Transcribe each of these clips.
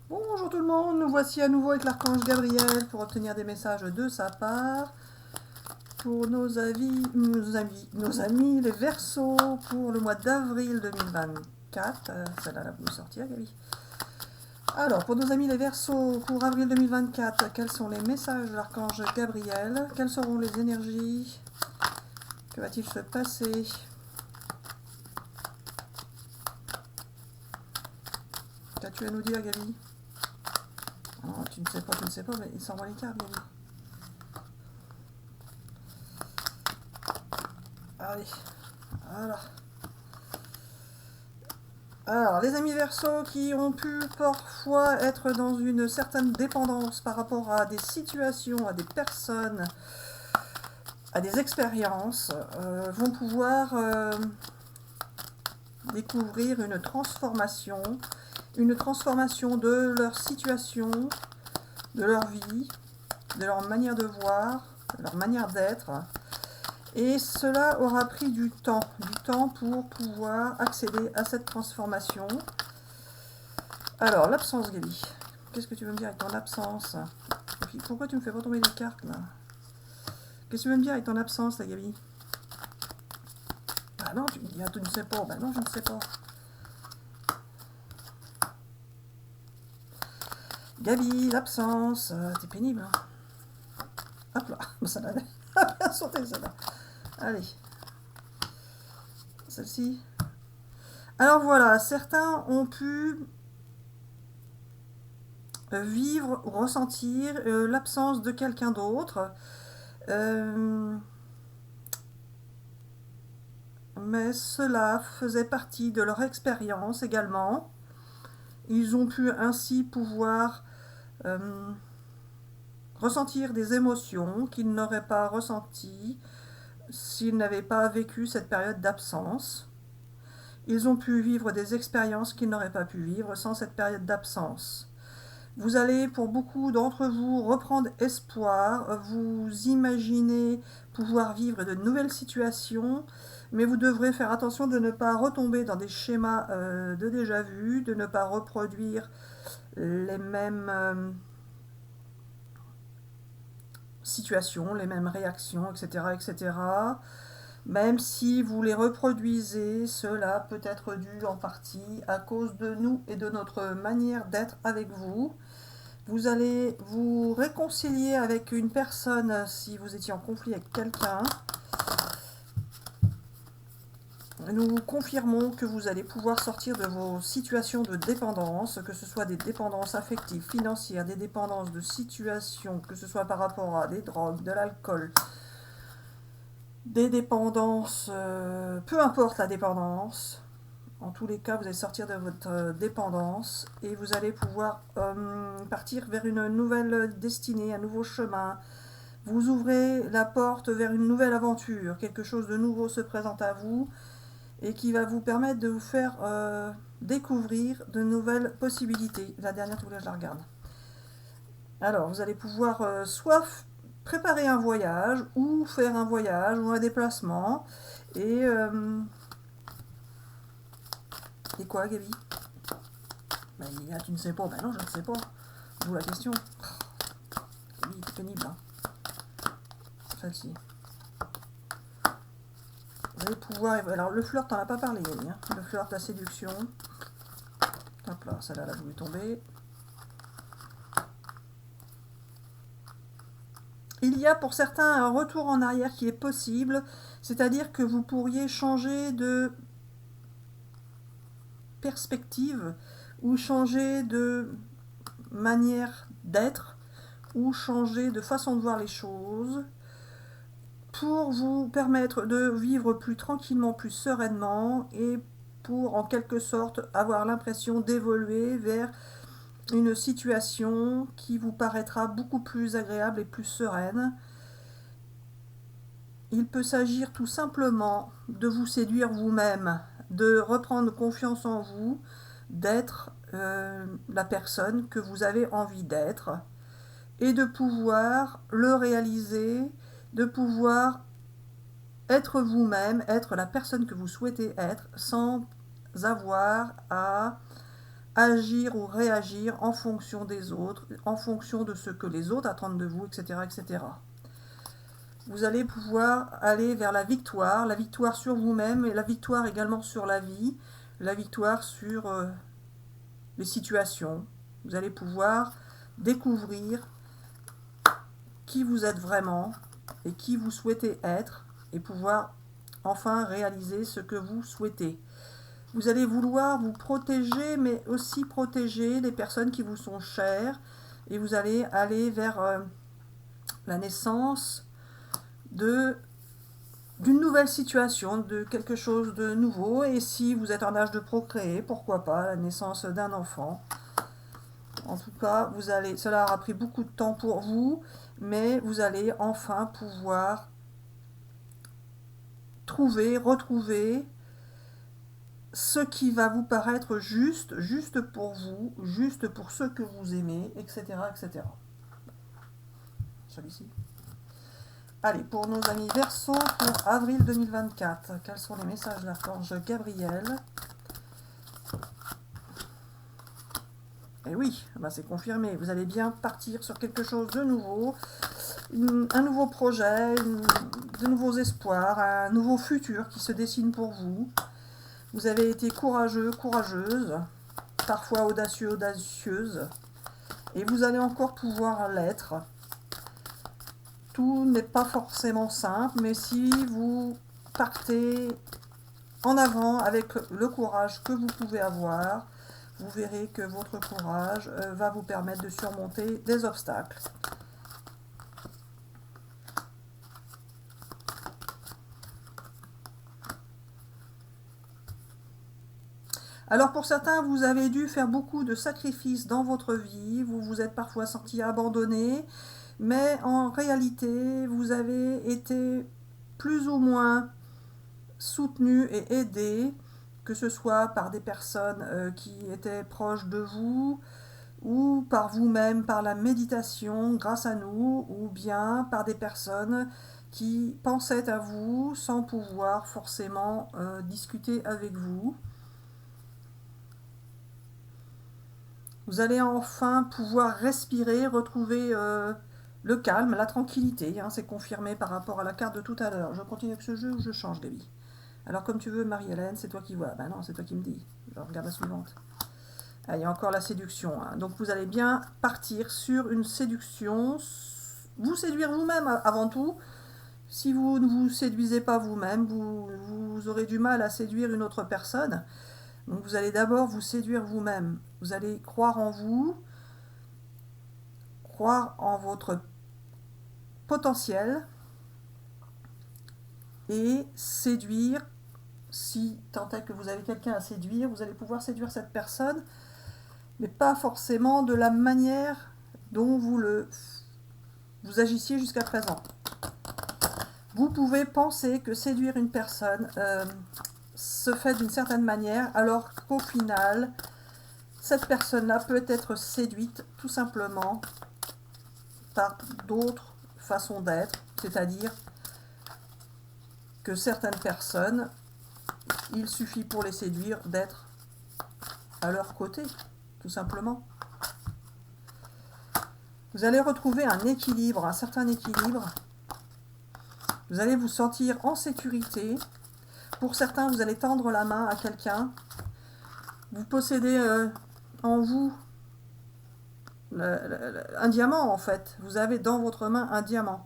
Bonjour tout le monde, nous voici à nouveau avec l'archange Gabriel pour obtenir des messages de sa part pour nos amis les Verseaux pour le mois d'avril 2024. Celle-là, elle va nous sortir, Gabi. Alors, pour nos amis les Verseaux pour avril 2024, quels sont les messages de l'archange Gabriel? Quelles seront les énergies? Que va-t-il se passer? Qu'as-tu à nous dire, Gabi? Oh, tu ne sais pas, mais il s'envoie les cartes, Gabi. Allez, voilà. Alors, les amis Verseaux qui ont pu parfois être dans une certaine dépendance par rapport à des situations, à des personnes, à des expériences, vont pouvoir découvrir une transformation de leur situation, de leur vie, de leur manière de voir, de leur manière d'être. Et cela aura pris du temps pour pouvoir accéder à cette transformation. Alors, l'absence, Gabi. Qu'est-ce que tu veux me dire avec ton absence? Et puis, pourquoi tu me fais pas tomber les cartes, là? Qu'est-ce que tu veux me dire avec ton absence, là, Gabi? Ah non, tu me dis, ah, tu ne sais pas. Bah non, je ne sais pas. Gabi, l'absence. T'es pénible, hein. Hop là, ça l'a bien sauté, celle-là. Allez. Celle-ci. Alors voilà, certains ont pu vivre, ressentir l'absence de quelqu'un d'autre. Mais cela faisait partie de leur expérience également. Ils ont pu ainsi pouvoir ressentir des émotions qu'ils n'auraient pas ressenties s'ils n'avaient pas vécu cette période d'absence. Ils ont pu vivre des expériences qu'ils n'auraient pas pu vivre sans cette période d'absence. Vous allez, pour beaucoup d'entre vous, reprendre espoir, vous imaginez pouvoir vivre de nouvelles situations, mais vous devrez faire attention de ne pas retomber dans des schémas de déjà-vu, de ne pas reproduire les mêmes situations, les mêmes réactions, etc., etc. Même si vous les reproduisez, cela peut être dû en partie à cause de nous et de notre manière d'être avec vous. Vous allez vous réconcilier avec une personne si vous étiez en conflit avec quelqu'un. Nous confirmons que vous allez pouvoir sortir de vos situations de dépendance, que ce soit des dépendances affectives, financières, des dépendances de situations, que ce soit par rapport à des drogues, de l'alcool, des dépendances, peu importe la dépendance. En tous les cas, vous allez sortir de votre dépendance et vous allez pouvoir partir vers une nouvelle destinée, un nouveau chemin. Vous ouvrez la porte vers une nouvelle aventure. Quelque chose de nouveau se présente à vous et qui va vous permettre de vous faire découvrir de nouvelles possibilités. La dernière, tout là, je la regarde. Alors, vous allez pouvoir soit préparer un voyage ou faire un voyage ou un déplacement. Et quoi, Gabi? Bah, tu ne sais pas. Bah non, je ne sais pas. D'où la question. Gabi, c'est pénible, hein. Celle-ci. Vous allez pouvoir... Alors, le flirt, t'en as pas parlé, Gabi, hein. Le flirt, la séduction. Hop là, celle-là, elle a voulu tomber. Il y a pour certains un retour en arrière qui est possible, c'est-à-dire que vous pourriez changer de perspective ou changer de manière d'être ou changer de façon de voir les choses pour vous permettre de vivre plus tranquillement, plus sereinement et pour en quelque sorte avoir l'impression d'évoluer vers une situation qui vous paraîtra beaucoup plus agréable et plus sereine. Il peut s'agir tout simplement de vous séduire vous-même, de reprendre confiance en vous, d'être la personne que vous avez envie d'être et de pouvoir le réaliser, de pouvoir être vous-même, être la personne que vous souhaitez être sans avoir à agir ou réagir en fonction des autres, en fonction de ce que les autres attendent de vous, etc., etc. Vous allez pouvoir aller vers la victoire sur vous-même et la victoire également sur la vie, la victoire sur les situations. Vous allez pouvoir découvrir qui vous êtes vraiment et qui vous souhaitez être et pouvoir enfin réaliser ce que vous souhaitez. Vous allez vouloir vous protéger, mais aussi protéger les personnes qui vous sont chères et vous allez aller vers la naissance d'une nouvelle situation, de quelque chose de nouveau. Et si vous êtes en âge de procréer, pourquoi pas la naissance d'un enfant. En tout cas, cela aura pris beaucoup de temps pour vous, mais vous allez enfin pouvoir retrouver ce qui va vous paraître juste pour vous, juste pour ceux que vous aimez, etc., etc. Celui-ci. Allez, pour nos amis Verseau, pour avril 2024, quels sont les messages de l'archange Gabriel? Et oui, bah c'est confirmé, vous allez bien partir sur quelque chose de nouveau, un nouveau projet, de nouveaux espoirs, un nouveau futur qui se dessine pour vous. Vous avez été courageux, courageuse, parfois audacieux, audacieuse, et vous allez encore pouvoir l'être. Tout n'est pas forcément simple, mais si vous partez en avant avec le courage que vous pouvez avoir, vous verrez que votre courage va vous permettre de surmonter des obstacles. Alors pour certains, vous avez dû faire beaucoup de sacrifices dans votre vie, vous vous êtes parfois senti abandonné, mais en réalité, vous avez été plus ou moins soutenu et aidé, que ce soit par des personnes qui étaient proches de vous, ou par vous-même, par la méditation grâce à nous, ou bien par des personnes qui pensaient à vous sans pouvoir forcément discuter avec vous. Vous allez enfin pouvoir respirer, retrouver le calme, la tranquillité. Hein, c'est confirmé par rapport à la carte de tout à l'heure. Je continue avec ce jeu ou je change, Gaby? Alors comme tu veux, Marie-Hélène, c'est toi qui vois. Ben non, c'est toi qui me dis. Je regarde la suivante. Ah, il y a encore la séduction. Hein. Donc vous allez bien partir sur une séduction. Vous séduire vous-même avant tout. Si vous ne vous séduisez pas vous-même, vous aurez du mal à séduire une autre personne. Donc vous allez d'abord vous séduire vous-même. Vous allez croire en vous, croire en votre potentiel et séduire. Si tant est que vous avez quelqu'un à séduire, vous allez pouvoir séduire cette personne, mais pas forcément de la manière dont vous agissiez jusqu'à présent. Vous pouvez penser que séduire une personne se fait d'une certaine manière, alors qu'au final, cette personne-là peut être séduite tout simplement par d'autres façons d'être, c'est-à-dire que certaines personnes, il suffit pour les séduire d'être à leur côté, tout simplement. Vous allez retrouver un équilibre, un certain équilibre. Vous allez vous sentir en sécurité. Pour certains, vous allez tendre la main à quelqu'un. Vous possédez en vous un diamant, en fait. Vous avez dans votre main un diamant.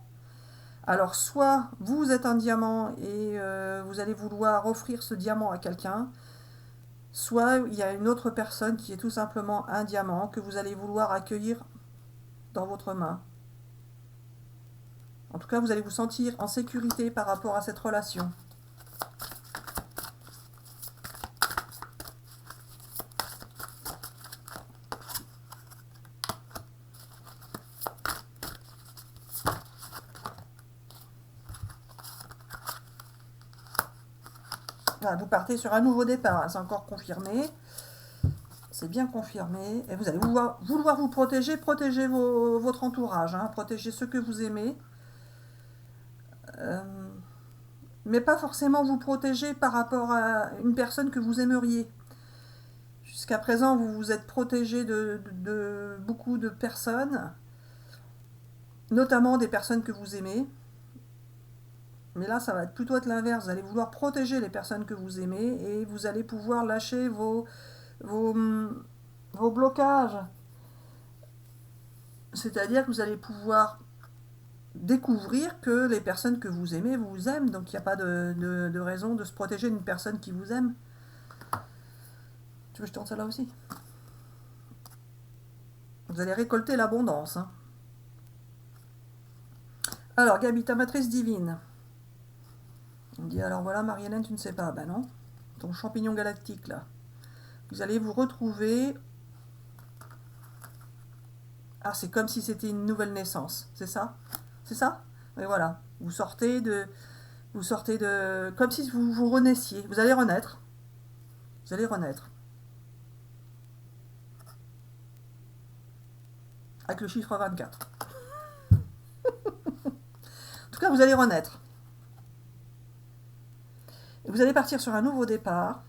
Alors, soit vous êtes un diamant et vous allez vouloir offrir ce diamant à quelqu'un, soit il y a une autre personne qui est tout simplement un diamant que vous allez vouloir accueillir dans votre main. En tout cas, vous allez vous sentir en sécurité par rapport à cette relation. Voilà, vous partez sur un nouveau départ, hein, c'est encore confirmé. C'est bien confirmé. Et vous allez vouloir vous protéger, protéger votre entourage, hein, protéger ceux que vous aimez. Mais pas forcément vous protéger par rapport à une personne que vous aimeriez. Jusqu'à présent, vous vous êtes protégé de beaucoup de personnes, notamment des personnes que vous aimez. Mais là, ça va plutôt être l'inverse. Vous allez vouloir protéger les personnes que vous aimez et vous allez pouvoir lâcher vos, vos blocages. C'est-à-dire que vous allez pouvoir découvrir que les personnes que vous aimez vous aiment. Donc il n'y a pas de raison de se protéger d'une personne qui vous aime. Tu veux que je tourne ça là aussi? Vous allez récolter l'abondance. Hein. Alors, Gabi, ta matrice divine. On me dit, alors voilà, Marie-Hélène, tu ne sais pas. Ben non. Ton champignon galactique, là. Vous allez vous retrouver... Ah, c'est comme si c'était une nouvelle naissance. C'est ça? C'est ça? Et voilà. Vous sortez de... Comme si vous renaissiez. Vous allez renaître. Vous allez renaître. Avec le chiffre 24. En tout cas, vous allez renaître. Et vous allez partir sur un nouveau départ.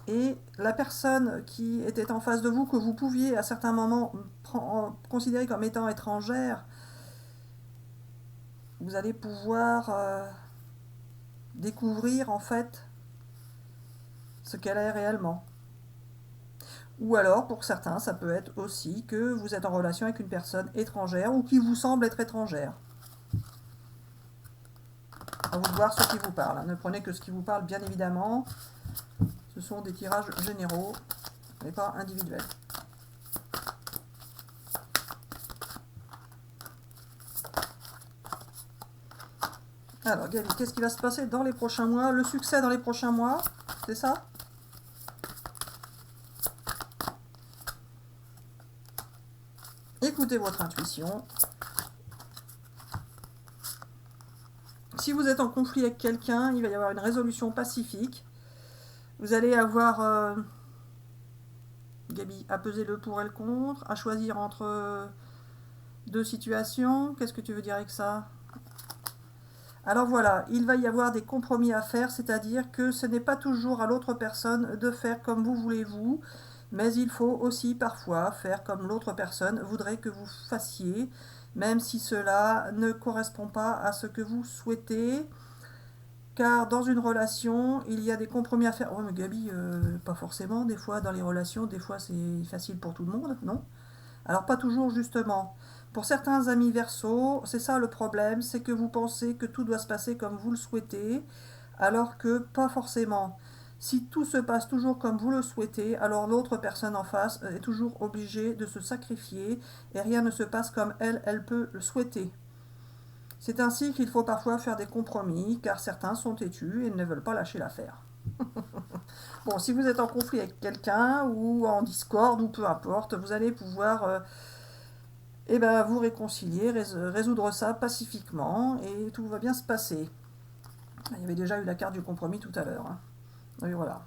Et la personne qui était en face de vous, que vous pouviez à certains moments considérer comme étant étrangère, vous allez pouvoir découvrir en fait ce qu'elle est réellement. Ou alors, pour certains, ça peut être aussi que vous êtes en relation avec une personne étrangère ou qui vous semble être étrangère. À vous de voir ce qui vous parle. Ne prenez que ce qui vous parle, bien évidemment. Ce sont des tirages généraux, mais pas individuels. Alors, Gabi, qu'est-ce qui va se passer dans les prochains mois? Le succès dans les prochains mois, c'est ça? Écoutez votre intuition. Si vous êtes en conflit avec quelqu'un, il va y avoir une résolution pacifique. Vous allez avoir, Gabi, à peser le pour et le contre, à choisir entre deux situations. Qu'est-ce que tu veux dire avec ça? Alors voilà, il va y avoir des compromis à faire, c'est-à-dire que ce n'est pas toujours à l'autre personne de faire comme vous voulez vous, mais il faut aussi parfois faire comme l'autre personne voudrait que vous fassiez, même si cela ne correspond pas à ce que vous souhaitez. Car dans une relation, il y a des compromis à faire. Oh mais Gabi, pas forcément, des fois dans les relations, des fois c'est facile pour tout le monde, non? Alors pas toujours justement. Pour certains amis Verseau, c'est ça le problème, c'est que vous pensez que tout doit se passer comme vous le souhaitez, alors que pas forcément. Si tout se passe toujours comme vous le souhaitez, alors l'autre personne en face est toujours obligée de se sacrifier et rien ne se passe comme elle peut le souhaiter. C'est ainsi qu'il faut parfois faire des compromis, car certains sont têtus et ne veulent pas lâcher l'affaire. Bon, si vous êtes en conflit avec quelqu'un, ou en discorde, ou peu importe, vous allez pouvoir vous réconcilier, résoudre ça pacifiquement, et tout va bien se passer. Il y avait déjà eu la carte du compromis tout à l'heure. Hein. Et voilà.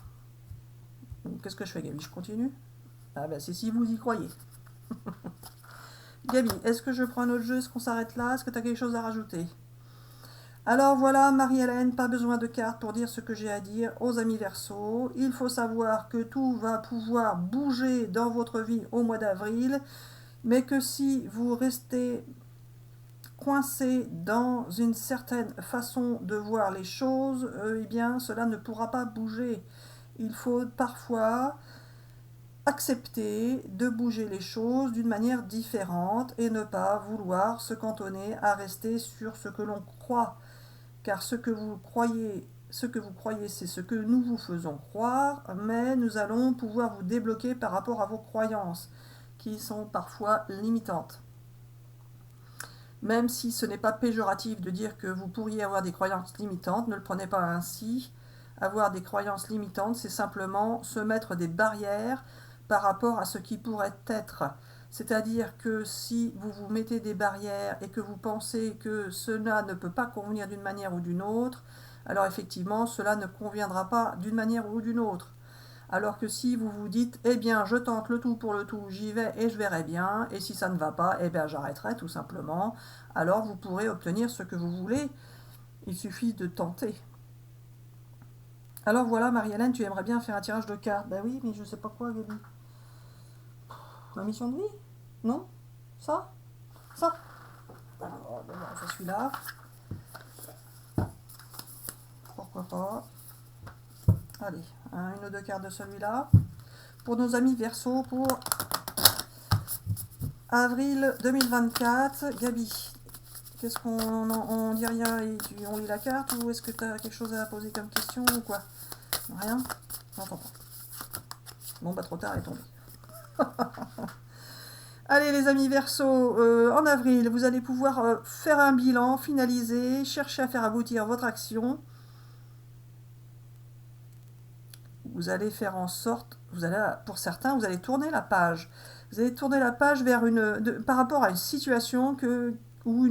Qu'est-ce que je fais, Gabi? Je continue? Ah ben, c'est si vous y croyez. Gabi, est-ce que je prends un autre jeu? Est-ce qu'on s'arrête là? Est-ce que tu as quelque chose à rajouter? Alors voilà, Marie-Hélène, pas besoin de cartes pour dire ce que j'ai à dire aux amis Verseau. Il faut savoir que tout va pouvoir bouger dans votre vie au mois d'avril, mais que si vous restez coincé dans une certaine façon de voir les choses, eh bien cela ne pourra pas bouger. Il faut parfois accepter de bouger les choses d'une manière différente et ne pas vouloir se cantonner à rester sur ce que l'on croit. Car ce que vous croyez, c'est ce que nous vous faisons croire, mais nous allons pouvoir vous débloquer par rapport à vos croyances, qui sont parfois limitantes. Même si ce n'est pas péjoratif de dire que vous pourriez avoir des croyances limitantes, ne le prenez pas ainsi. Avoir des croyances limitantes, c'est simplement se mettre des barrières par rapport à ce qui pourrait être. C'est-à-dire que si vous vous mettez des barrières et que vous pensez que cela ne peut pas convenir d'une manière ou d'une autre, alors effectivement, cela ne conviendra pas d'une manière ou d'une autre. Alors que si vous vous dites, eh bien, je tente le tout pour le tout, j'y vais et je verrai bien, et si ça ne va pas, eh bien, j'arrêterai tout simplement, alors vous pourrez obtenir ce que vous voulez. Il suffit de tenter. Alors voilà, Marie-Hélène, tu aimerais bien faire un tirage de cartes. Ben oui, mais je sais pas quoi, Gaby. Ma mission de vie? Non? Ça? Ça? Alors, bon, on fait celui-là. Pourquoi pas? Allez, une ou deux cartes de celui-là. Pour nos amis Verseau, pour avril 2024. Gabi, qu'est-ce qu'on on dit rien et on lit la carte ou est-ce que tu as quelque chose à poser comme question ou quoi? Rien? J'entends pas. Bon, bah trop tard, elle est tombée. Allez les amis Verseau, en avril, vous allez pouvoir faire un bilan, finaliser, chercher à faire aboutir votre action. Vous allez faire en sorte, pour certains, vous allez tourner la page. Vous allez tourner la page vers par rapport à une situation oui,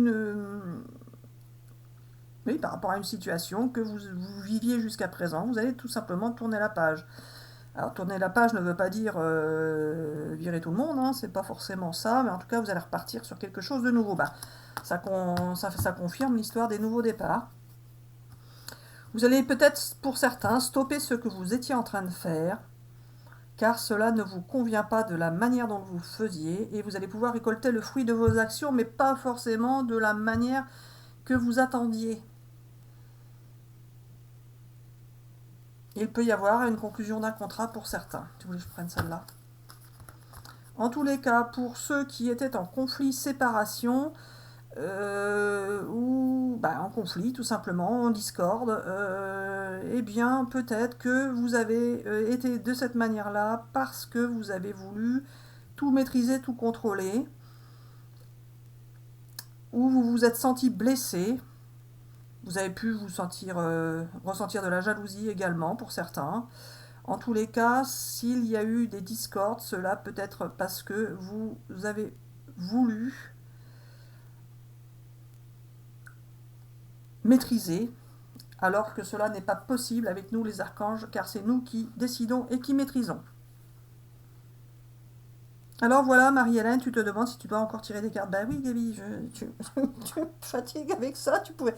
par rapport à une situation que vous viviez jusqu'à présent. Vous allez tout simplement tourner la page. Alors tourner la page ne veut pas dire virer tout le monde, hein, c'est pas forcément ça, mais en tout cas vous allez repartir sur quelque chose de nouveau. Bah, ça confirme l'histoire des nouveaux départs. Vous allez peut-être, pour certains, stopper ce que vous étiez en train de faire, car cela ne vous convient pas de la manière dont vous faisiez, et vous allez pouvoir récolter le fruit de vos actions, mais pas forcément de la manière que vous attendiez. Il peut y avoir une conclusion d'un contrat pour certains. Tu voulais que je prenne celle-là? En tous les cas, pour ceux qui étaient en conflit, séparation, ou en conflit tout simplement, en discorde, eh bien peut-être que vous avez été de cette manière-là parce que vous avez voulu tout maîtriser, tout contrôler, ou vous vous êtes senti blessé. Vous avez pu vous ressentir de la jalousie également pour certains. En tous les cas, s'il y a eu des discordes, cela peut être parce que vous avez voulu maîtriser, alors que cela n'est pas possible avec nous les archanges, car c'est nous qui décidons et qui maîtrisons. Alors voilà, Marie-Hélène, tu te demandes si tu dois encore tirer des cartes. Ben oui, Gaby, tu me fatigues avec ça, tu pouvais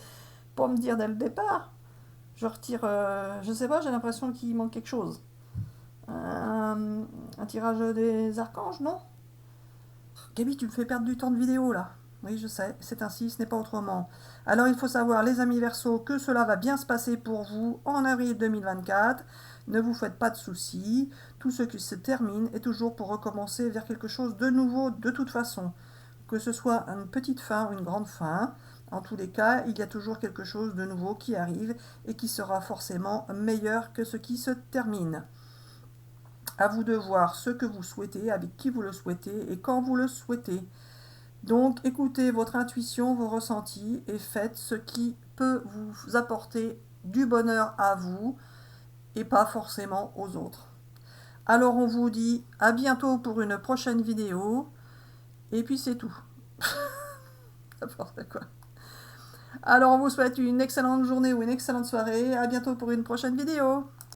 pas me dire dès le départ. Je retire, je sais pas, j'ai l'impression qu'il manque quelque chose. Un tirage des archanges, non? Gaby, tu me fais perdre du temps de vidéo là. Oui, je sais, c'est ainsi, ce n'est pas autrement. Alors il faut savoir, les amis Verseau, que cela va bien se passer pour vous en avril 2024. Ne vous faites pas de soucis. Tout ce qui se termine est toujours pour recommencer vers quelque chose de nouveau de toute façon. Que ce soit une petite fin ou une grande fin, en tous les cas, il y a toujours quelque chose de nouveau qui arrive et qui sera forcément meilleur que ce qui se termine. À vous de voir ce que vous souhaitez, avec qui vous le souhaitez et quand vous le souhaitez. Donc écoutez votre intuition, vos ressentis et faites ce qui peut vous apporter du bonheur à vous et pas forcément aux autres. Alors on vous dit à bientôt pour une prochaine vidéo et puis c'est tout. N'importe quoi. Alors on vous souhaite une excellente journée ou une excellente soirée. À bientôt pour une prochaine vidéo.